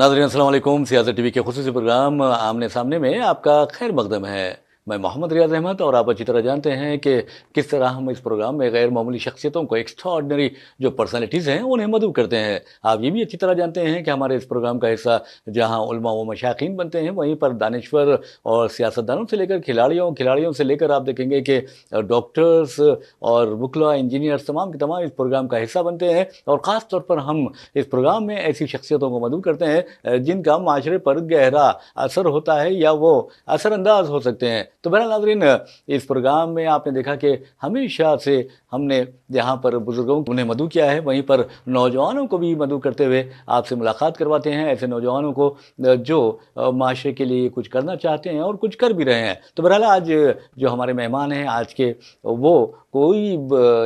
नाज़रीन अस्सलाम वालेकुम। सियासत टीवी के खुसूसी प्रोग्राम आमने सामने में आपका खैर मकदम है। मैं मोहम्मद रियाज अहमद और आप अच्छी तरह जानते हैं कि किस तरह हम इस प्रोग्राम में गैर मामूली शख्सियतों को, एक्स्ट्राऑर्डिनरी जो पर्सनैलिटीज़ हैं, उन्हें मदऊ करते हैं। आप ये भी अच्छी तरह जानते हैं कि हमारे इस प्रोग्राम का हिस्सा जहाँ उलमा व मशाइखीन बनते हैं, वहीं पर दानिश्वर और सियासतदानों से लेकर खिलाड़ियों से लेकर आप देखेंगे कि डॉक्टर्स और वुकला, इंजीनियर्स तमाम के तमाम इस प्रोग्राम का हिस्सा बनते हैं। और ख़ास तौर पर हम इस प्रोग्राम में ऐसी शख्सियतों को मदऊ करते हैं जिनका माशरे पर गहरा असर होता है या वो असरअंदाज हो सकते हैं। तो बहरहाल नाज़रीन, इस प्रोग्राम में आपने देखा कि हमेशा से हमने जहाँ पर बुज़ुर्गों को उन्हें मदऊ किया है, वहीं पर नौजवानों को भी मदऊ करते हुए आपसे मुलाकात करवाते हैं, ऐसे नौजवानों को जो माशरे के लिए कुछ करना चाहते हैं और कुछ कर भी रहे हैं। तो बहरहाल आज जो हमारे मेहमान हैं आज के, वो कोई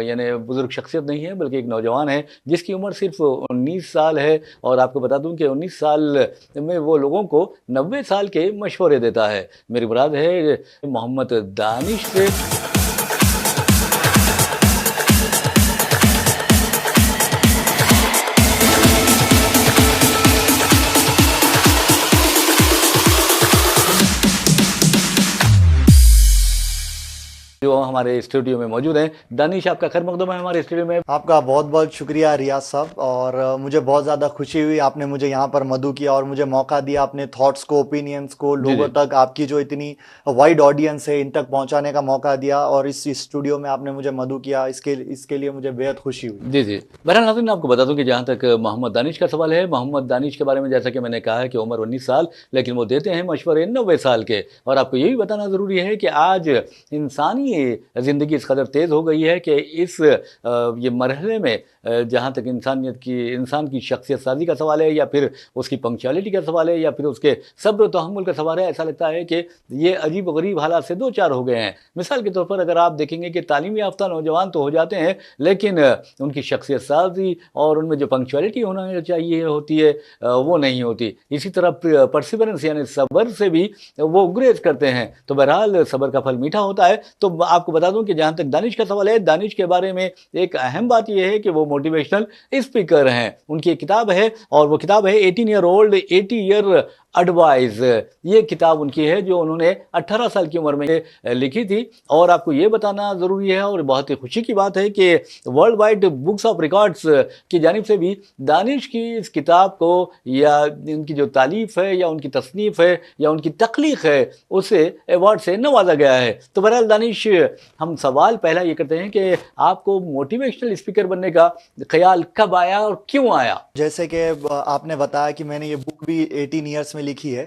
यानी बुज़ुर्ग शख्सियत नहीं है, बल्कि एक नौजवान है जिसकी उम्र सिर्फ 19 साल है। और आपको बता दूं कि 19 साल में वो लोगों को 90 साल के मशवरे देता है। मेरी मुराद है मोहम्मद दानिश से। जो हमारे स्टूडियो में मौजूद हैं। दानिश, आपका खैर मकदम है हमारे स्टूडियो में। आपका बहुत बहुत शुक्रिया रियाज साहब, और मुझे बहुत ज़्यादा खुशी हुई आपने मुझे यहाँ पर मदऊ किया और मुझे मौका दिया अपने थॉट्स को, ओपिनियंस को लोगों तक, आपकी जो इतनी वाइड ऑडियंस है इन तक पहुँचाने का मौका दिया, और इस स्टूडियो में आपने मुझे मदऊ किया, इसके लिए मुझे बेहद खुशी हुई। जी जी। बहरहाल नाज़रीन, आपको बता दूं कि जहाँ तक मोहम्मद दानिश का सवाल है, मोहम्मद दानिश के बारे में जैसा कि मैंने कहा है कि उम्र 19 साल, लेकिन वो देते हैं मशवरे 90 साल के। और आपको ये भी बताना ज़रूरी है कि आज इंसानी ज़िंदगी इस कदर तेज़ हो गई है कि इस ये मरहले में जहाँ तक इंसान की शख्सियत साजी का सवाल है, या फिर उसकी पंक्चुअलिटी का सवाल है, या फिर उसके सब्र तहम्मुल का सवाल है, ऐसा लगता है कि ये अजीब गरीब हालात से दो चार हो गए हैं। मिसाल के तौर पर अगर आप देखेंगे कि तालीम याफ्ता नौजवान तो हो जाते हैं, लेकिन उनकी शख्सियत साजी और उनमें जो पंक्चुअलिटी होना चाहिए होती है वो नहीं होती। इसी तरह परसिवरेंस यानी सब्र से भी वो गुरेज करते हैं। तो बहरहाल सब्र का फल मीठा होता है। तो आपको बता दूं कि जहाँ तक दानिश का सवाल है, दानिश के बारे में एक अहम बात यह है कि वो मोटिवेशनल स्पीकर हैं। उनकी एक किताब है और वो किताब है 18 ईयर ओल्ड 80 ईयर एडवाइस। ये किताब उनकी है जो उन्होंने 18 साल की उम्र में लिखी थी। और आपको ये बताना ज़रूरी है और बहुत ही खुशी की बात है कि world wide books of records की जानिब से भी दानिश की इस किताब को, या उनकी जो तालीफ़ है, या उनकी तसनीफ़ है, या उनकी तख्लीक़ है, उसे अवार्ड से नवाजा गया है। तो बहरहाल दानिश, हम सवाल पहला ये करते हैं कि आपको मोटिवेशनल स्पीकर बनने का ख्याल कब आया और क्यों आया? जैसे कि आपने बताया कि मैंने ये बुक भी 18 ईयर्स में लिखी है,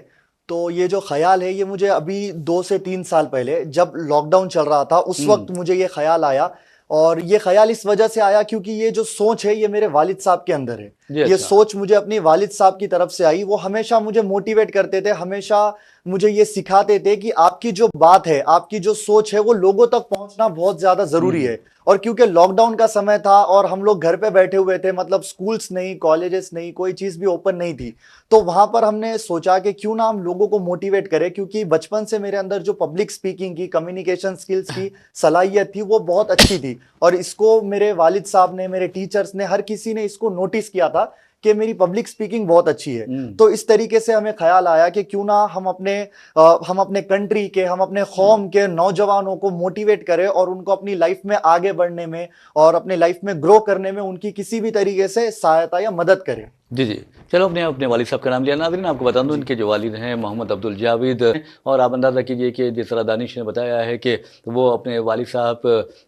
तो ये जो ख्याल है ये मुझे अभी 2 से 3 साल पहले जब लॉकडाउन चल रहा था उस वक्त मुझे ये ख्याल आया। और ये ख्याल इस वजह से आया क्योंकि ये जो सोच है ये मेरे वालिद साहब के अंदर है। ये सोच मुझे अपनी वालिद साहब की तरफ से आई। वो हमेशा मुझे मोटिवेट करते थे, हमेशा मुझे ये सिखाते थे कि आपकी जो बात है, आपकी जो सोच है, वो लोगों तक पहुंचना बहुत ज्यादा जरूरी है। और क्योंकि लॉकडाउन का समय था और हम लोग घर पे बैठे हुए थे, मतलब स्कूल्स नहीं, कॉलेजेस नहीं, कोई चीज भी ओपन नहीं थी, तो वहां पर हमने सोचा कि क्यों ना हम लोगों को मोटिवेट करें, क्योंकि बचपन से मेरे अंदर जो पब्लिक स्पीकिंग की, कम्युनिकेशन स्किल्स की सलाहियत थी वो बहुत अच्छी थी। और इसको मेरे वालिद साहब ने, मेरे टीचर्स ने, हर किसी ने इसको नोटिस किया था कि मेरी पब्लिक स्पीकिंग बहुत अच्छी है। तो इस तरीके से हमें ख्याल आया कि क्यों ना हम अपने कंट्री के, हम अपने कौम के नौजवानों को मोटिवेट करें और उनको अपनी लाइफ में आगे बढ़ने में और अपने लाइफ में ग्रो करने में उनकी किसी भी तरीके से सहायता या मदद करें। जी जी। चलो, अपने वालिद साहब का नाम लिया। नाज़रीन, आपको बता दूं इनके जो वालिद हैं मोहम्मद अब्दुल जावेद। और आप अंदाज़ा कीजिए कि जिस तरह दानिश ने बताया है कि वो अपने वालिद साहब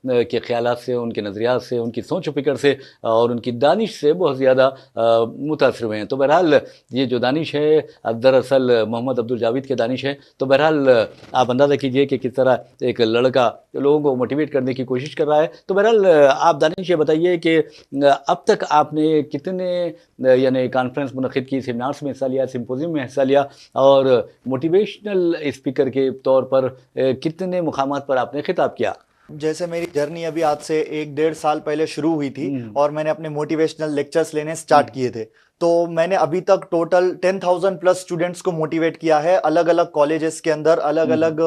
के ख़यालात से, उनके नज़रियात से, उनकी सोच व फ़िक्र से और उनकी दानिश से बहुत ज़्यादा मुतासिर हुए हैं। तो बहरहाल ये जो दानिश है दरअसल मोहम्मद अब्दुल जावेद के दानिश है। तो बहरहाल आप अंदाज़ा कीजिए कि किस तरह एक लड़का लोगों को मोटिवेट करने की कोशिश कर रहा है। तो बहरहाल आप दानिश ये बताइए कि अब तक आपने कितने यानी कॉन्फ्रेंस मुनक़िद की, सेमिनार्स में हिस्सा लिया, सिम्पोजियम में हिस्सा लिया, और मोटिवेशनल स्पीकर के तौर पर कितने मुकामात पर आपने खिताब किया? जैसे मेरी जर्नी अभी आज से 1-1.5 साल पहले शुरू हुई थी और मैंने अपने मोटिवेशनल लेक्चर्स लेने स्टार्ट किए थे। तो मैंने अभी तक टोटल 10,000 प्लस स्टूडेंट्स को मोटिवेट किया है, अलग अलग कॉलेजेस के अंदर, अलग अलग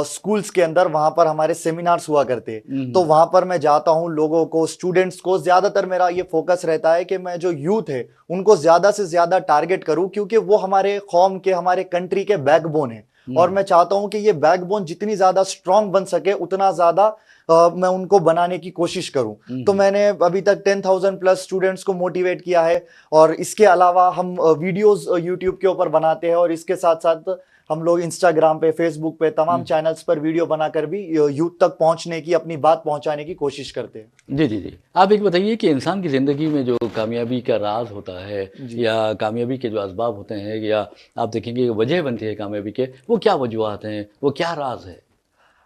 स्कूल्स के अंदर। वहां पर हमारे सेमिनार्स हुआ करते, तो वहां पर मैं जाता हूं, लोगों को, स्टूडेंट्स को। ज्यादातर मेरा ये फोकस रहता है कि मैं जो यूथ है उनको ज्यादा से ज्यादा टारगेट करूं, क्योंकि वो हमारे कौम के, हमारे कंट्री के बैकबोन है। और मैं चाहता हूं कि ये बैकबोन जितनी ज्यादा स्ट्रांग बन सके उतना ज्यादा मैं उनको बनाने की कोशिश करूं। तो मैंने अभी तक 10,000 प्लस स्टूडेंट्स को मोटिवेट किया है। और इसके अलावा हम वीडियोस यूट्यूब के ऊपर बनाते हैं, और इसके साथ साथ हम लोग इंस्टाग्राम पे, फेसबुक पे, तमाम चैनल्स पर वीडियो बनाकर भी यूथ तक पहुंचने की, अपनी बात पहुंचाने की कोशिश करते हैं। जी जी जी। आप एक बताइए कि इंसान की ज़िंदगी में जो कामयाबी का राज होता है या कामयाबी के जो असबाब होते हैं, या आप देखेंगे वजह बनती है कामयाबी के, वो क्या वजूहत हैं, वो क्या राज है?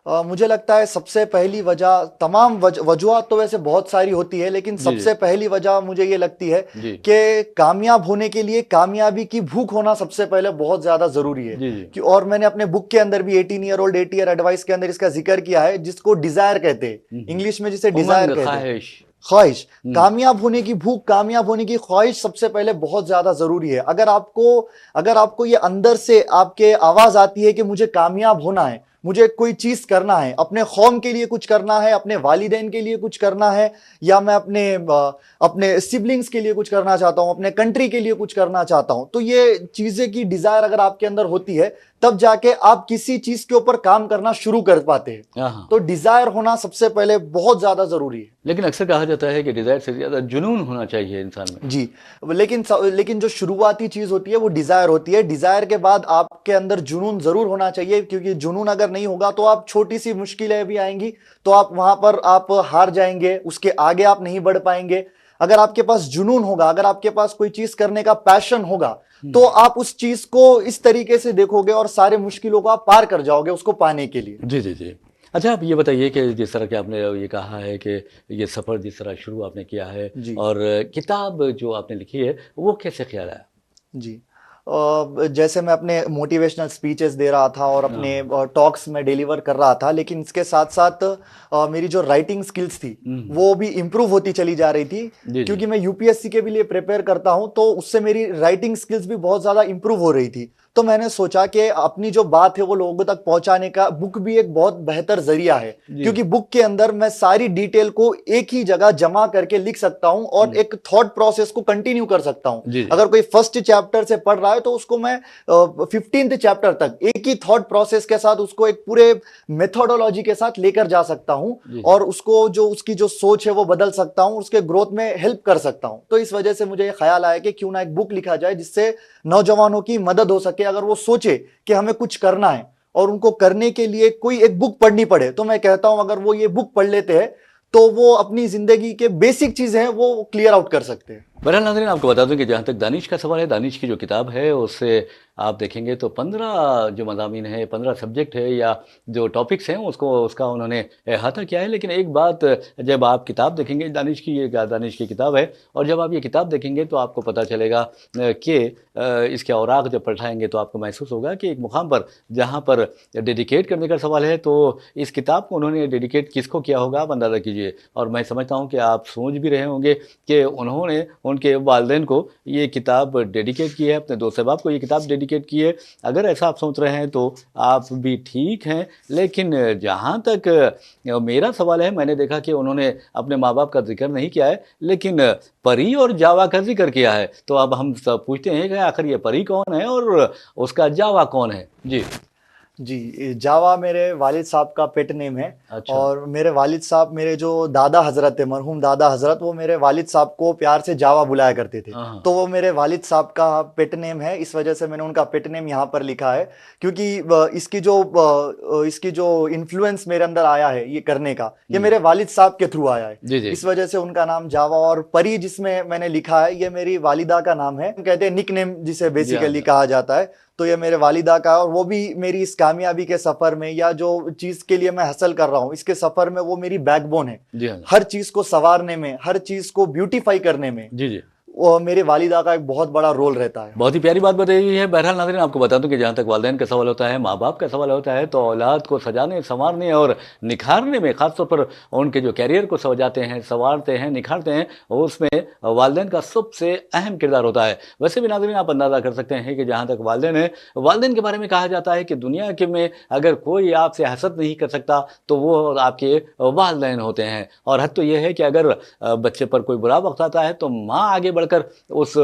मुझे लगता है सबसे पहली वजह, तमाम वजूहत तो वैसे बहुत सारी होती है, लेकिन सबसे पहली वजह मुझे ये लगती है कि कामयाब होने के लिए कामयाबी की भूख होना सबसे पहले बहुत ज्यादा जरूरी है। कि और मैंने अपने बुक के अंदर भी 18 ईयर ओल्ड 80 ईयर एडवाइस के अंदर इसका जिक्र किया है, जिसको डिजायर कहते हैं, इंग्लिश में जिसे डिजायर कहते हैं, ख्वाहिश। कामयाब होने की भूख, कामयाब होने की ख्वाहिश सबसे पहले बहुत ज्यादा जरूरी है। अगर आपको ये अंदर से आपके आवाज आती है कि मुझे कामयाब होना है, मुझे कोई चीज करना है, अपने कौम के लिए कुछ करना है, अपने वालिदैन के लिए कुछ करना है, या मैं अपने सिबलिंग्स के लिए कुछ करना चाहता हूं, अपने कंट्री के लिए कुछ करना चाहता हूं, तो ये चीजें की डिजायर अगर आपके अंदर होती है, तब जाके आप किसी चीज के ऊपर काम करना शुरू कर पाते हैं। तो डिजायर होना सबसे पहले बहुत ज्यादा जरूरी है। लेकिन अक्सर कहा जाता है कि डिजायर से ज्यादा जुनून होना चाहिए इंसान में। जी, लेकिन जो शुरुआती चीज होती है वो डिजायर होती है। डिजायर के बाद आपके अंदर जुनून जरूर होना चाहिए, क्योंकि जुनून अगर नहीं होगा तो आप, छोटी सी मुश्किलें भी आएंगी तो आप वहां पर आप हार जाएंगे, उसके आगे आप नहीं बढ़ पाएंगे। अगर आपके पास जुनून होगा, अगर आपके पास कोई चीज करने का पैशन होगा, तो आप उस चीज को इस तरीके से देखोगे और सारे मुश्किलों को आप पार कर जाओगे उसको पाने के लिए। जी जी जी। अच्छा, आप ये बताइए कि जिस तरह के आपने ये कहा है कि ये सफ़र जिस तरह शुरू आपने किया है, और किताब जो आपने लिखी है वो कैसे ख्याल आया? जी, जैसे मैं अपने मोटिवेशनल स्पीचेस दे रहा था और अपने टॉक्स में डिलीवर कर रहा था, लेकिन इसके साथ साथ मेरी जो राइटिंग स्किल्स थी वो भी इम्प्रूव होती चली जा रही थी। क्योंकि मैं यूपीएससी के भी लिए प्रिपेयर करता हूं, तो उससे मेरी राइटिंग स्किल्स भी बहुत ज्यादा इम्प्रूव हो रही थी। तो मैंने सोचा कि अपनी जो बात है वो लोगों तक पहुंचाने का बुक भी एक बहुत बेहतर जरिया है, क्योंकि बुक के अंदर मैं सारी डिटेल को एक ही जगह जमा करके लिख सकता हूं और एक थॉट प्रोसेस को कंटिन्यू कर सकता हूं। अगर कोई फर्स्ट चैप्टर से पढ़ रहा है तो उसको मैं 15th चैप्टर तक एक ही थॉट प्रोसेस के साथ, उसको एक पूरे मेथोडोलॉजी के साथ लेकर जा सकता हूं, और उसको उसकी जो सोच है वो बदल सकता हूं, उसके ग्रोथ में हेल्प कर सकता हूं। तो इस वजह से मुझे ये ख्याल आया कि क्यों ना एक बुक लिखा जाए जिससे नौजवानों की मदद हो सके। अगर वो सोचे कि हमें कुछ करना है और उनको करने के लिए कोई एक बुक पढ़नी पड़े, तो मैं कहता हूं अगर वो ये बुक पढ़ लेते हैं तो वो अपनी जिंदगी के बेसिक चीजें हैं वो क्लियर आउट कर सकते हैं। बहरहाल नाज़रीन, आपको बता दूं कि जहाँ तक दानिश का सवाल है, दानिश की जो किताब है उससे आप देखेंगे तो 15 जो मज़ामीन है, 15 सब्जेक्ट है या जो टॉपिक्स हैं उसका उन्होंने अहाता किया है। लेकिन एक बात, जब आप किताब देखेंगे, दानिश की ये दानिश की किताब है, और जब आप ये किताब देखेंगे तो आपको पता चलेगा कि इसके औराक जब पलटाएंगे तो आपको महसूस होगा कि एक मुकाम पर जहाँ पर डेडिकेट करने का सवाल है, तो इस किताब को उन्होंने डेडिकेट किसको किया होगा आप अंदाज़ा कीजिए। और मैं समझता हूँ कि आप सोच भी रहे होंगे कि उन्होंने उनके वालिदैन को ये किताब डेडिकेट की है, अपने दोस्त अहबाब को ये किताब डेडिकेट की है। अगर ऐसा आप सोच रहे हैं तो आप भी ठीक हैं, लेकिन जहाँ तक मेरा सवाल है, मैंने देखा कि उन्होंने अपने माँ बाप का जिक्र नहीं किया है, लेकिन परी और जावा का जिक्र किया है। तो अब हम सब पूछते हैं कि आखिर ये परी कौन है और उसका जावा कौन है? जी, जावा मेरे वालिद साहब का पेट नेम है। अच्छा। और मेरे वालिद साहब, मेरे जो दादा हजरत है, मरहूम दादा हजरत, वो मेरे वालिद साहब को प्यार से जावा बुलाया करते थे। तो वो मेरे वालिद साहब का पेट नेम है, इस वजह से मैंने उनका पेट नेम यहाँ पर लिखा है। क्योंकि इसकी जो इन्फ्लुएंस मेरे अंदर आया है ये करने का, ये मेरे वालिद साहब के थ्रू आया है। इस वजह से उनका नाम जावा। और परी जिसमें मैंने लिखा है, ये मेरी वालिदा का नाम है, कहते हैं निक नेम जिसे बेसिकली कहा जाता है। तो ये मेरे वालिदा का, और वो भी मेरी इस कामयाबी के सफर में, या जो चीज के लिए मैं हासिल कर रहा हूँ इसके सफर में, वो मेरी बैकबोन है। हर चीज को संवारने में, हर चीज को ब्यूटीफाई करने में मेरे वालिदा का एक बहुत बड़ा रोल रहता है। बहुत ही प्यारी बात बताई हुई है। बहरहाल नाज़रीन, आपको बता दूं कि जहाँ तक वालिदैन का सवाल होता है, माँ बाप का सवाल होता है, तो औलाद को सजाने, संवारने और निखारने में, खासतौर पर उनके जो कैरियर को सजाते हैं, संवारते हैं, निखारते हैं, उसमें वालिदैन का सबसे अहम किरदार होता है। वैसे भी नाज़रीन, आप अंदाज़ा कर सकते हैं कि जहाँ तक वालिदैन है, वालिदैन के बारे में कहा जाता है कि दुनिया के में अगर कोई आपसे हसद नहीं कर सकता तो वो आपके वालिदैन होते हैं। और हद तो ये है कि अगर बच्चे पर कोई बुरा वक्त आता है तो माँ आगे बढ़कर उस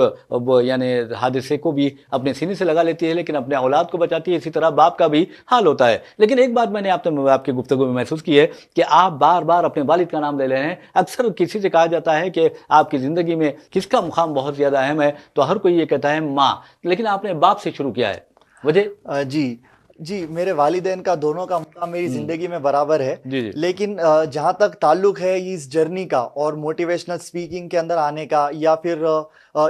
यानी हादसे को भी अपने सीने से लगा लेती है, लेकिन अपने औलाद को बचाती है। इसी तरह बाप का भी हाल होता है। लेकिन एक बात मैंने आपकी गुफ्तगू में महसूस की है कि आप बार बार अपने वालिद का नाम ले रहे हैं। अक्सर किसी से कहा जाता है कि आपकी ज़िंदगी में किसका मुकाम बहुत ज़्यादा अहम है, तो हर कोई ये कहता है माँ, लेकिन आपने बाप से शुरू किया है, वजह? जी जी, मेरे वालिदैन का दोनों का मुकाम मेरी ज़िंदगी में बराबर है। जी जी। लेकिन जहाँ तक ताल्लुक है इस जर्नी का और मोटिवेशनल स्पीकिंग के अंदर आने का या फिर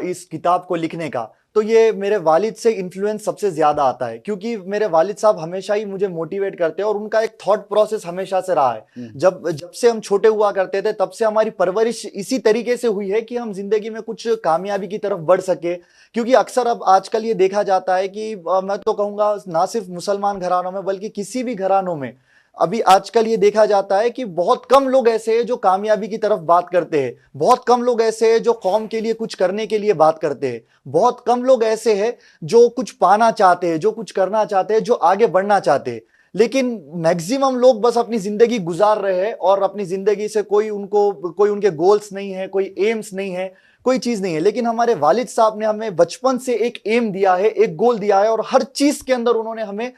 इस किताब को लिखने का, तो ये मेरे वालिद से इन्फ्लुएंस सबसे ज़्यादा आता है, क्योंकि मेरे वालिद साहब हमेशा ही मुझे मोटिवेट करते हैं और उनका एक थॉट प्रोसेस हमेशा से रहा है। जब जब से हम छोटे हुआ करते थे तब से हमारी परवरिश इसी तरीके से हुई है कि हम जिंदगी में कुछ कामयाबी की तरफ बढ़ सके। क्योंकि अक्सर अब आजकल ये देखा जाता है कि मैं तो कहूँगा ना सिर्फ मुसलमान घरानों में बल्कि किसी भी घरानों में अभी आजकल ये देखा जाता है कि बहुत कम लोग ऐसे हैं जो कामयाबी की तरफ बात करते हैं, बहुत कम लोग ऐसे हैं जो कौम के लिए कुछ करने के लिए बात करते हैं, बहुत कम लोग ऐसे हैं जो कुछ पाना चाहते हैं, जो कुछ करना चाहते हैं, जो आगे बढ़ना चाहते हैं। लेकिन मैक्सिमम लोग बस अपनी जिंदगी गुजार रहे हैं और अपनी जिंदगी से कोई उनके गोल्स नहीं है, कोई एम्स नहीं है, कोई चीज नहीं है। लेकिन हमारे वालिद साहब ने हमें बचपन से एक एम दिया है, एक गोल दिया है और हर चीज के अंदर उन्होंने हमें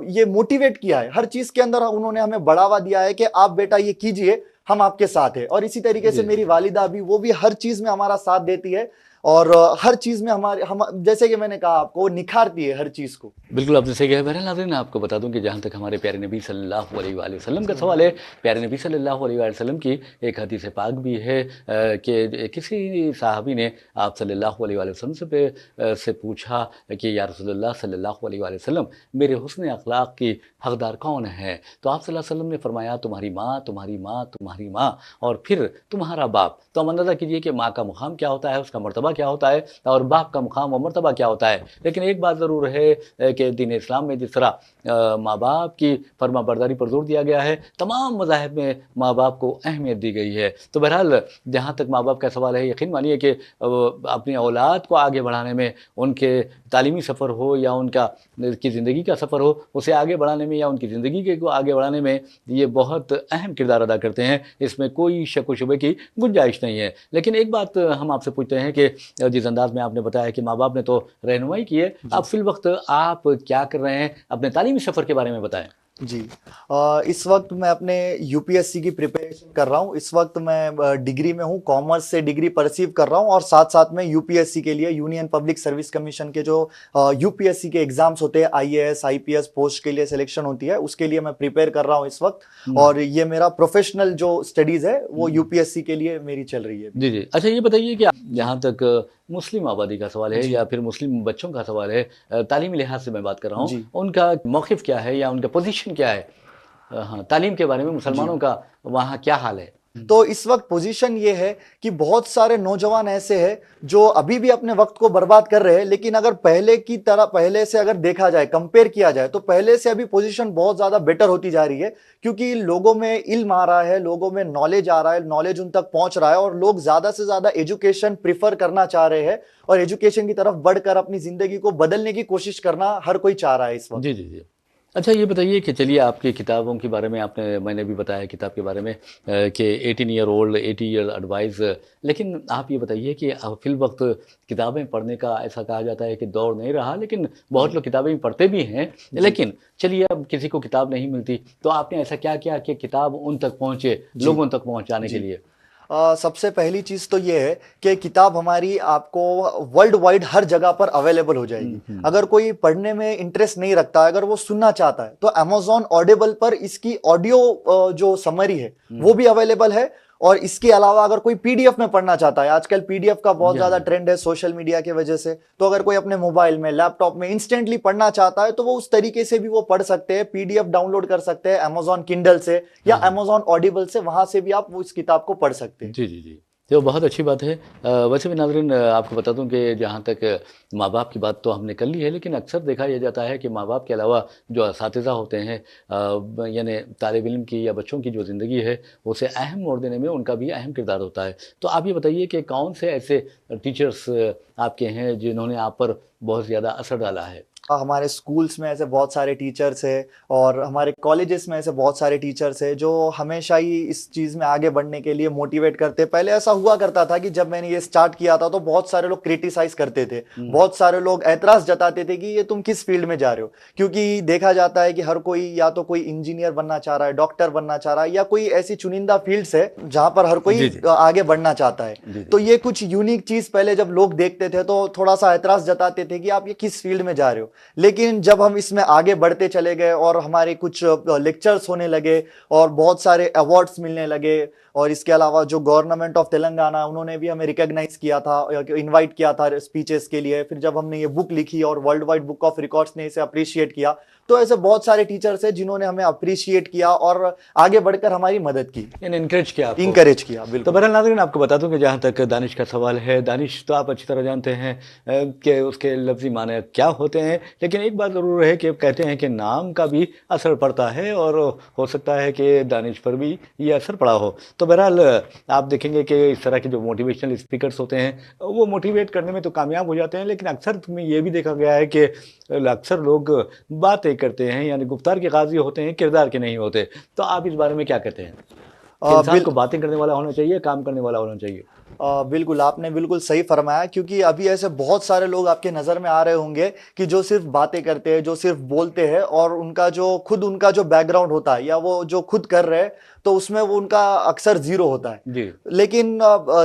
ये मोटिवेट किया है, हर चीज के अंदर उन्होंने हमें बढ़ावा दिया है कि आप बेटा ये कीजिए, हम आपके साथ हैं। और इसी तरीके से मेरी वालिदा भी, वो भी हर चीज में हमारा साथ देती है और हर चीज में हम जैसे कि मैंने कहा आपको, वो निखारती है हर चीज को। बिल्कुल, आपने सही कहा। बहरहाल नाज़रीन, आपको बता दूं कि जहाँ तक हमारे प्यारे नबी सल्लल्लाहु अलैहि वसल्लम का सवाल है, प्यारे नबी सल्लल्लाहु अलैहि वसल्लम की एक हदीस पाक भी है कि किसी साहबी ने आप सल्लल्लाहु अलैहि वसल्लम से पूछा कि या रसूलल्लाह सल्लल्लाहु अलैहि वसल्लम, मेरे हुस्न अखलाक की हकदार कौन है? तो आप सल्लल्लाहु अलैहि वसल्लम ने फरमाया, तुम्हारी माँ, तुम्हारी माँ, तुम्हारी माँ और फिर तुम्हारा बाप। तो हम अंदाज़ा कीजिए कि माँ का मुकाम क्या होता है, उसका मर्तबा क्या होता है और बाप का मुकाम और मर्तबा क्या होता है। लेकिन एक बात ज़रूर है कि दीन इस्लाम में जिस तरह माँ बाप की फर्मा बरदारी पर जोर दिया गया है, तमाम मज़ाहिब में माँ बाप को अहमियत दी गई है। तो बहरहाल जहाँ तक माँ बाप का सवाल है, यकीन मानिए कि अपनी औलाद को आगे बढ़ाने में, उनके तालीमी सफ़र हो या उनका की ज़िंदगी का सफ़र हो, उसे आगे बढ़ाने में या उनकी ज़िंदगी के को आगे बढ़ाने में ये बहुत अहम किरदार अदा करते हैं। इसमें कोई शक व शुबे की गुंजाइश नहीं है। लेकिन एक बात हम आपसे पूछते हैं कि जिस अंदाज में आपने बताया कि माँ बाप ने तो रहनुमाई की है, अब फिल वक्त आप क्या कर रहे हैं? अपने तालीमी सफ़र के बारे में बताएं। जी, इस वक्त मैं अपने यूपीएससी की प्रिपरेशन कर रहा हूँ। इस वक्त मैं डिग्री में हूँ, कॉमर्स से डिग्री परसीव कर रहा हूँ और साथ साथ में यूपीएससी के लिए, यूनियन पब्लिक सर्विस कमीशन के जो यूपीएससी के एग्जाम्स होते हैं, आईएएस आईपीएस पोस्ट के लिए सिलेक्शन होती है, उसके लिए मैं प्रिपेयर कर रहा हूँ इस वक्त। और ये मेरा प्रोफेशनल जो स्टडीज है वो यूपीएससी के लिए मेरी चल रही है। जी जी। अच्छा, ये बताइए कि जहाँ तक मुस्लिम आबादी का सवाल है या फिर मुस्लिम बच्चों का सवाल है, तालीमी लिहाज से मैं बात कर रहा हूँ, उनका मौक़िफ़ क्या है या उनका पोजीशन क्या है? हाँ, तालीम के बारे में मुसलमानों का वहाँ क्या हाल है? तो इस वक्त पोजीशन ये है कि बहुत सारे नौजवान ऐसे हैं जो अभी भी अपने वक्त को बर्बाद कर रहे हैं। लेकिन अगर पहले से अगर देखा जाए, कंपेयर किया जाए, तो पहले से अभी पोजीशन बहुत ज्यादा बेटर होती जा रही है, क्योंकि लोगों में इल्म आ रहा है, लोगों में नॉलेज आ रहा है, नॉलेज उन तक पहुंच रहा है और लोग ज्यादा से ज्यादा एजुकेशन प्रिफर करना चाह रहे हैं और एजुकेशन की तरफ बढ़कर अपनी जिंदगी को बदलने की कोशिश करना हर कोई चाह रहा है इस वक्त। जी जी जी। अच्छा, ये बताइए कि चलिए आपकी किताबों के बारे में मैंने भी बताया किताब के बारे में कि 18 ईयर ओल्ड 80 ईयर एडवाइस, लेकिन आप ये बताइए कि फिल वक्त किताबें पढ़ने का ऐसा कहा जाता है कि दौर नहीं रहा, लेकिन बहुत लोग किताबें पढ़ते भी हैं। लेकिन चलिए, अब किसी को किताब नहीं मिलती, तो आपने ऐसा क्या किया कि किताब उन तक पहुँचे, लोगों तक पहुँचाने के लिए? सबसे पहली चीज तो ये है कि किताब हमारी आपको वर्ल्ड वाइड हर जगह पर अवेलेबल हो जाएगी। अगर कोई पढ़ने में इंटरेस्ट नहीं रखता, अगर वो सुनना चाहता है, तो अमेज़न ऑडिबल पर इसकी ऑडियो जो समरी है वो भी अवेलेबल है। और इसके अलावा अगर कोई पीडीएफ में पढ़ना चाहता है, आजकल पीडीएफ का बहुत ज्यादा ट्रेंड है सोशल मीडिया की वजह से, तो अगर कोई अपने मोबाइल में, लैपटॉप में इंस्टेंटली पढ़ना चाहता है तो वो उस तरीके से भी वो पढ़ सकते हैं। पीडीएफ डाउनलोड कर सकते हैं अमेज़न किंडल से या अमेज़न ऑडिबल से, वहां से भी आप वो इस किताब को पढ़ सकते हैं। जी जी जी। तो बहुत अच्छी बात है। वैसे भी नाज़रीन, आपको बता दूं कि जहाँ तक माँ बाप की बात तो हमने कर ली है, लेकिन अक्सर देखा यह जाता है कि माँ बाप के अलावा जो असातिज़ा होते हैं, यानी तालिब इल्म की या बच्चों की जो ज़िंदगी है उसे अहम मोड़ देने में उनका भी अहम किरदार होता है। तो आप ये बताइए कि कौन से ऐसे टीचर्स आपके हैं जिन्होंने आप पर बहुत ज़्यादा असर डाला है? हमारे स्कूल्स में ऐसे बहुत सारे टीचर्स हैं और हमारे कॉलेजेस में ऐसे बहुत सारे टीचर्स हैं जो हमेशा ही इस चीज़ में आगे बढ़ने के लिए मोटिवेट करते हैं। पहले ऐसा हुआ करता था कि जब मैंने ये स्टार्ट किया था तो बहुत सारे लोग क्रिटिसाइज करते थे, बहुत सारे लोग ऐतराज जताते थे कि ये तुम किस फील्ड में जा रहे हो, क्योंकि देखा जाता है कि हर कोई या तो कोई इंजीनियर बनना चाह रहा है, डॉक्टर बनना चाह रहा है, या कोई ऐसी चुनिंदा फील्ड्स है जहां पर हर जी, कोई जी। आगे बढ़ना चाहता है। जी, जी। तो ये कुछ यूनिक चीज पहले जब लोग देखते थे तो थोड़ा सा ऐतराज जताते थे कि आप ये किस फील्ड में जा रहे हो। लेकिन जब हम इसमें आगे बढ़ते चले गए और हमारे कुछ लेक्चर्स होने लगे और बहुत सारे अवार्ड्स मिलने लगे, और इसके अलावा जो गवर्नमेंट ऑफ तेलंगाना उन्होंने भी हमें रिकॉग्नाइज किया था, इनवाइट किया था स्पीचेस के लिए, फिर जब हमने ये बुक लिखी और world wide book of records ने इसे अप्रिशिएट किया, तो ऐसे बहुत सारे टीचर्स हैं जिन्होंने हमें अप्रिशिएट किया और आगे बढ़कर हमारी मदद की, यानी इनकरेज किया आपको। इंकरेज किया। तो बिल्कुल। बहरहाल नाज़रीन, आपको बता दूं कि जहाँ तक दानिश का सवाल है, दानिश तो आप अच्छी तरह जानते हैं कि उसके लफ्ज़ी माने क्या होते हैं, लेकिन एक बात ज़रूर है कि कहते हैं कि नाम का भी असर पड़ता है और हो सकता है कि दानिश पर भी ये असर पड़ा हो। तो बहरहाल आप देखेंगे कि इस तरह के जो मोटिवेशनल स्पीकर्स होते हैं वो मोटिवेट करने में तो कामयाब हो जाते हैं, लेकिन अक्सर में ये भी देखा गया है कि अक्सर लोग बातें करते हैं, यानी गुफ्तार के गाज़ी होते हैं, किरदार के नहीं होते। तो आप इस बारे में क्या कहते हैं कि इंसान बिल को बातें करने वाला होना चाहिए, काम करने वाला होना चाहिए? बिल्कुल, आपने बिल्कुल सही फरमाया, क्योंकि अभी ऐसे बहुत सारे लोग आपके नज़र में आ रहे होंगे कि जो सिर्फ बातें करते हैं, जो सिर्फ बोलते हैं, और उनका जो बैकग्राउंड होता है या वो जो खुद कर रहे हैं तो उसमें वो उनका अक्सर जीरो होता है। जी। लेकिन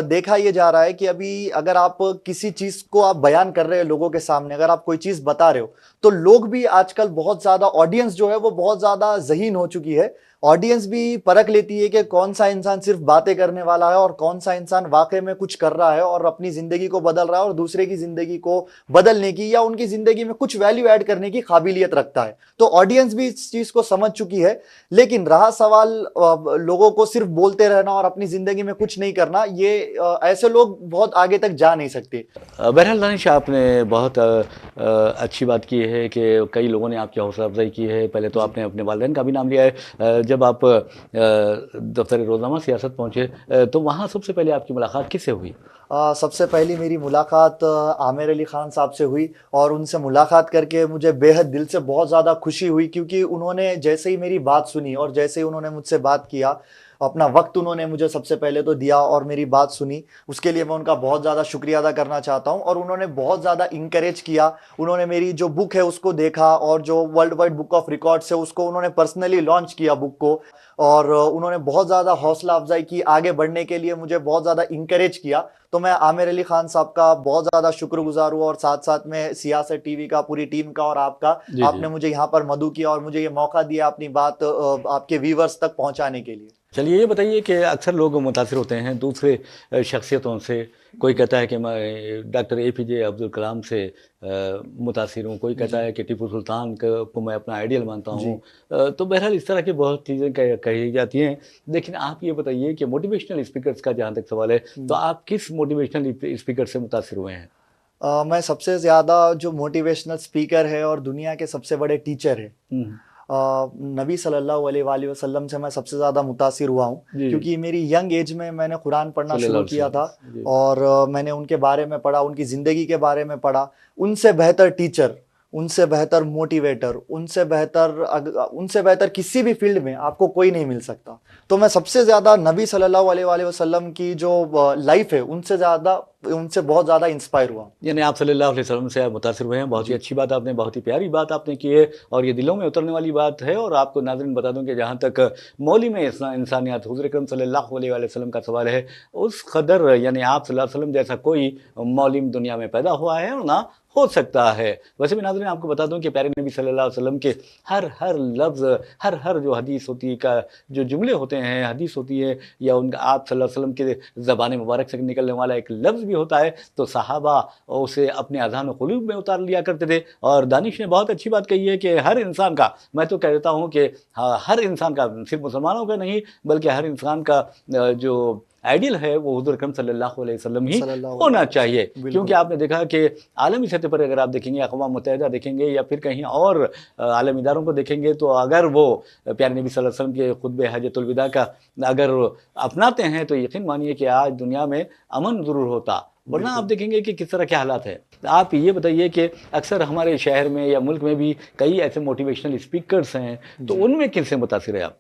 देखा ये जा रहा है कि अभी अगर आप किसी चीज को आप बयान कर रहे हैं लोगों के सामने, अगर आप कोई चीज बता रहे हो, तो लोग भी आजकल बहुत ज्यादा, ऑडियंस जो है वो बहुत ज्यादा ज़हीन हो चुकी है। ऑडियंस भी परख लेती है कि कौन सा इंसान सिर्फ बातें करने वाला है और कौन सा इंसान वाकई में कुछ कर रहा है और अपनी जिंदगी को बदल रहा है और दूसरे की जिंदगी को बदलने की या उनकी जिंदगी में कुछ वैल्यू ऐड करने की काबिलियत रखता है। तो ऑडियंस भी इस चीज को समझ चुकी है। लेकिन रहा सवाल लोगों को सिर्फ बोलते रहना और अपनी जिंदगी में कुछ नहीं करना, ये ऐसे लोग बहुत आगे तक जा नहीं सकते। बहरहाल दानिश, आपने बहुत अच्छी बात की है कि कई लोगों ने आपकी हौसला अफजाई की है। पहले तो आपने अपने वालिदैन का भी नाम लिया है। जब आप दफ्तर रोज़नामा सियासत पहुंचे, तो वहाँ सबसे पहले आपकी मुलाकात किससे हुई? सबसे पहली मेरी मुलाकात आमिर अली खान साहब से हुई, और उनसे मुलाकात करके मुझे बेहद दिल से बहुत ज़्यादा खुशी हुई, क्योंकि उन्होंने जैसे ही मेरी बात सुनी और जैसे ही उन्होंने मुझसे बात किया, अपना वक्त उन्होंने मुझे सबसे पहले तो दिया और मेरी बात सुनी, उसके लिए मैं उनका बहुत ज़्यादा शुक्रिया अदा करना चाहता हूं। और उन्होंने बहुत ज़्यादा इंकरेज किया, उन्होंने मेरी जो बुक है उसको देखा, और जो world wide book of records है उसको उन्होंने पर्सनली लॉन्च किया बुक को, और उन्होंने बहुत ज़्यादा हौसला अफजाई की आगे बढ़ने के लिए, मुझे बहुत ज़्यादा इंकरेज किया। तो मैं आमिर अली खान साहब का बहुत ज़्यादा शुक्रगुजार हूँ, और साथ साथ में सियासत टीवी का, पूरी टीम का और आपका। जी, जी। आपने मुझे यहाँ पर मदऊ किया और मुझे ये मौका दिया अपनी बात आपके व्यूवर्स तक पहुँचाने के लिए। चलिए, ये बताइए कि अक्सर लोग मुतासिर होते हैं दूसरे शख्सियतों से। कोई कहता है कि मैं डॉक्टर एपीजे अब्दुल कलाम से मुतासिर हूँ, कोई कहता जी है कि टीपू सुल्तान को मैं अपना आइडियल मानता जी। हूँ। तो बहरहाल इस तरह की बहुत चीज़ें कही जाती हैं। लेकिन आप ये बताइए कि मोटिवेशनल स्पीकर्स का जहाँ तक सवाल है, तो आप किस मोटिवेशनल स्पीकर से मुतासिर हुए हैं? मैं सबसे ज़्यादा जो मोटिवेशनल स्पीकर है और दुनिया के सबसे बड़े टीचर है, हम्म। नबी सल्लल्लाहु अलैहि वसल्लम से मैं सबसे ज़्यादा मुतासिर हुआ हूँ, जी। क्योंकि मेरी यंग एज में मैंने कुरान पढ़ना शुरू सल्लल्लाहु अलैहि किया था, वसल्लम। जी। और मैंने उनके बारे में पढ़ा, उनकी ज़िंदगी के बारे में पढ़ा। उनसे बेहतर टीचर, उनसे बेहतर मोटिवेटर, उनसे बेहतर किसी भी फील्ड में आपको कोई नहीं मिल सकता। तो मैं सबसे ज़्यादा नबी सल्लल्लाहु अलैहि वसल्लम की जो लाइफ है उनसे बहुत ज़्यादा इंस्पायर हुआ। यानी आप सल्लल्लाहु अलैहि वसल्लम से आप मुतासिर हुए हैं। बहुत ही जी अच्छी बात आपने, बहुत ही प्यारी बात आपने की है और ये दिलों में उतरने वाली बात है। और आपको नाज़रीन बता दूं कि जहाँ तक मौली में इंसानियत हुज़ूर अकरम सल्लल्लाहु अलैहि वसल्लम का सवाल है, उस कदर यानी आप सल्लल्लाहु अलैहि वसल्लम जैसा कोई मौलिम दुनिया में पैदा हुआ है और ना हो सकता है। वैसे भी नाज़रीन, आपको बता दूं कि प्यारे नबी सल्लल्लाहु अलैहि वसल्लम के हर लफ्ज़, हर जो हदीस होती है का जो जुमले होते हैं, हदीस होती है, या उनका आप सल्लल्लाहु अलैहि वसल्लम के ज़बान मुबारक से निकलने वाला एक लफ्ज़ भी होता है, तो सहाबा उसे अपने अज़ान व क़ुलूब में उतार लिया करते थे। और दानिश ने बहुत अच्छी बात कही है कि हर इंसान का, मैं तो कहता हूँ कि हर इंसान का, सिर्फ मुसलमानों का नहीं बल्कि हर इंसान का जो आइडियल है वो हुज़ूर अकरम सल्लल्लाहु अलैहि वसल्लम ही सल्लल्लाहु होना अलैहि चाहिए। वसल्लम, बिल्कुल। क्योंकि आपने देखा कि आलमी सतह पर अगर आप देखेंगे, अक़वाम मुत्तहिदा देखेंगे या फिर कहीं और आलमी इदारों को देखेंगे, तो अगर वो प्यारे नबी सल्लल्लाहु अलैहि वसल्लम के खुतबे हज्जतुल विदा का अगर अपनाते हैं तो यकीन मानिए कि आज दुनिया में अमन ज़रूर होता। वरना आप बिल्कुल। देखेंगे कि किस तरह के हालात हैं। आप ये बताइए कि अक्सर हमारे शहर में या मुल्क में भी कई ऐसे मोटिवेशनल स्पीकर्स हैं, तो जी। उनमें किनसे मुतासिर है आप?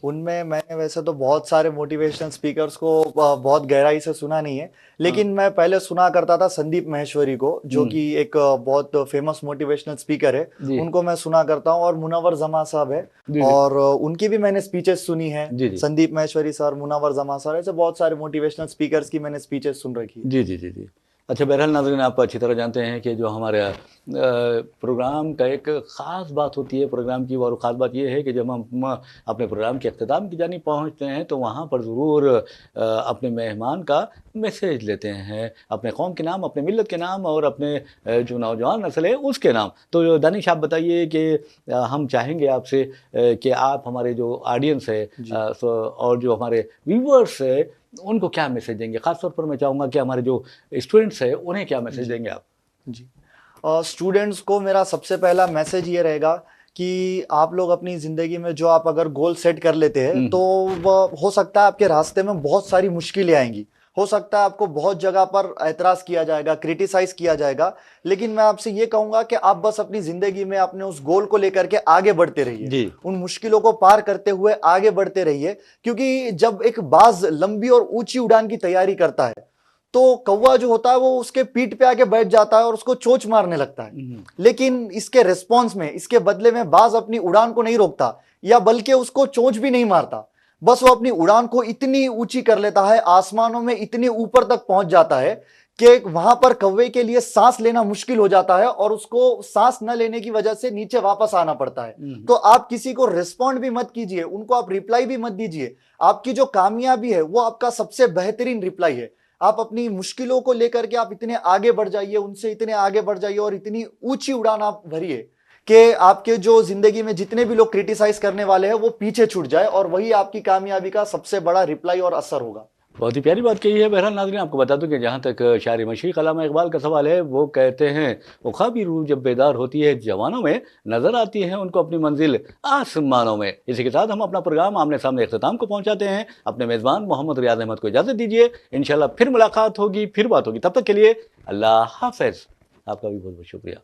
उनमें मैंने वैसे तो बहुत सारे मोटिवेशनल स्पीकर्स को बहुत गहराई से सुना नहीं है, लेकिन मैं पहले सुना करता था संदीप माहेश्वरी को, जो कि एक बहुत फेमस मोटिवेशनल स्पीकर है। जी। उनको मैं सुना करता हूँ, और मुनव्वर जमा साहब है, जी, जी। और उनकी भी मैंने स्पीचेस सुनी है। जी, जी। संदीप माहेश्वरी सर, मुनव्वर जमा सर, ऐसे बहुत सारे मोटिवेशनल स्पीकर्स की मैंने स्पीचेस सुन रखी है। जी, जी, जी, जी। अच्छा, बहरहाल नाज़रीन, आप अच्छी तरह जानते हैं कि जो हमारे प्रोग्राम का एक ख़ास बात होती है प्रोग्राम की, और ख़ास बात ये है कि जब हम अपने प्रोग्राम के अख्ताम की जानिब पहुँचते हैं तो वहाँ पर ज़रूर अपने मेहमान का मैसेज लेते हैं, अपने कौम के नाम, अपने मिल्लत के नाम, और अपने जो नौजवान नस्ल है उसके नाम। तो दानिश, आप बताइए कि हम चाहेंगे आपसे कि आप हमारे जो ऑडियंस है जी। और जो हमारे व्यूअर्स है उनको क्या मैसेज देंगे? ख़ास तौर पर मैं चाहूँगा कि हमारे जो स्टूडेंट्स हैं उन्हें क्या मैसेज जी। देंगे आप? जी। स्टूडेंट्स को मेरा सबसे पहला मैसेज ये रहेगा कि आप लोग अपनी ज़िंदगी में जो आप अगर गोल सेट कर लेते हैं, हुँ, तो वह हो सकता है आपके रास्ते में बहुत सारी मुश्किलें आएँगी। हो सकता है आपको बहुत जगह पर ऐतराज़ किया जाएगा, क्रिटिसाइज़ किया जाएगा, लेकिन मैं आपसे ये कहूँगा कि आप बस अपनी ज़िंदगी में अपने उस गोल को लेकर के आगे बढ़ते रहिए। जी। उन मुश्किलों को पार करते हुए आगे बढ़ते रहिए, क्योंकि जब एक बाज़ लंबी और ऊँची उड़ान की तैयारी करता है, तो कौवा जो होता है वो उसके पीठ पे आके बैठ जाता है और उसको चोंच मारने लगता है। हुँ, लेकिन इसके रिस्पॉन्स में, इसके बदले में बाज अपनी उड़ान को नहीं रोकता, या बल्कि उसको चोंच भी नहीं मारता। बस वो अपनी उड़ान को इतनी ऊंची कर लेता है, आसमानों में इतनी ऊपर तक पहुंच जाता है कि वहां पर कौवे के लिए सांस लेना मुश्किल हो जाता है, और उसको सांस न लेने की वजह से नीचे वापस आना पड़ता है। हुँ। तो आप किसी को रिस्पॉन्ड भी मत कीजिए, उनको आप रिप्लाई भी मत दीजिए। आपकी जो कामयाबी है वो आपका सबसे बेहतरीन रिप्लाई है। आप अपनी मुश्किलों को लेकर के आप इतने आगे बढ़ जाइए, उनसे इतने आगे बढ़ जाइए, और इतनी ऊंची उड़ान आप भरिए कि आपके जो जिंदगी में जितने भी लोग क्रिटिसाइज करने वाले हैं वो पीछे छूट जाए, और वही आपकी कामयाबी का सबसे बड़ा रिप्लाई और असर होगा। बहुत ही प्यारी बात कही है। बहरहाल नाज़रीन, आपको बता दूं कि जहाँ तक शायर मशरिक़ अल्लामा इक़बाल का सवाल है, वो कहते हैं वो ख्वाबी रूह जब बेदार होती है जवानों में, नज़र आती है उनको अपनी मंजिल आसमानों में। इसी के साथ हम अपना प्रोग्राम आमने सामने इख्तिताम को पहुँचाते हैं। अपने मेज़बान मोहम्मद रियाज़ अहमद को इजाज़त दीजिए। इंशाअल्लाह फिर मुलाकात होगी, फिर बात होगी। तब तक के लिए अल्लाह हाफ़िज़। आपका भी बहुत बहुत शुक्रिया।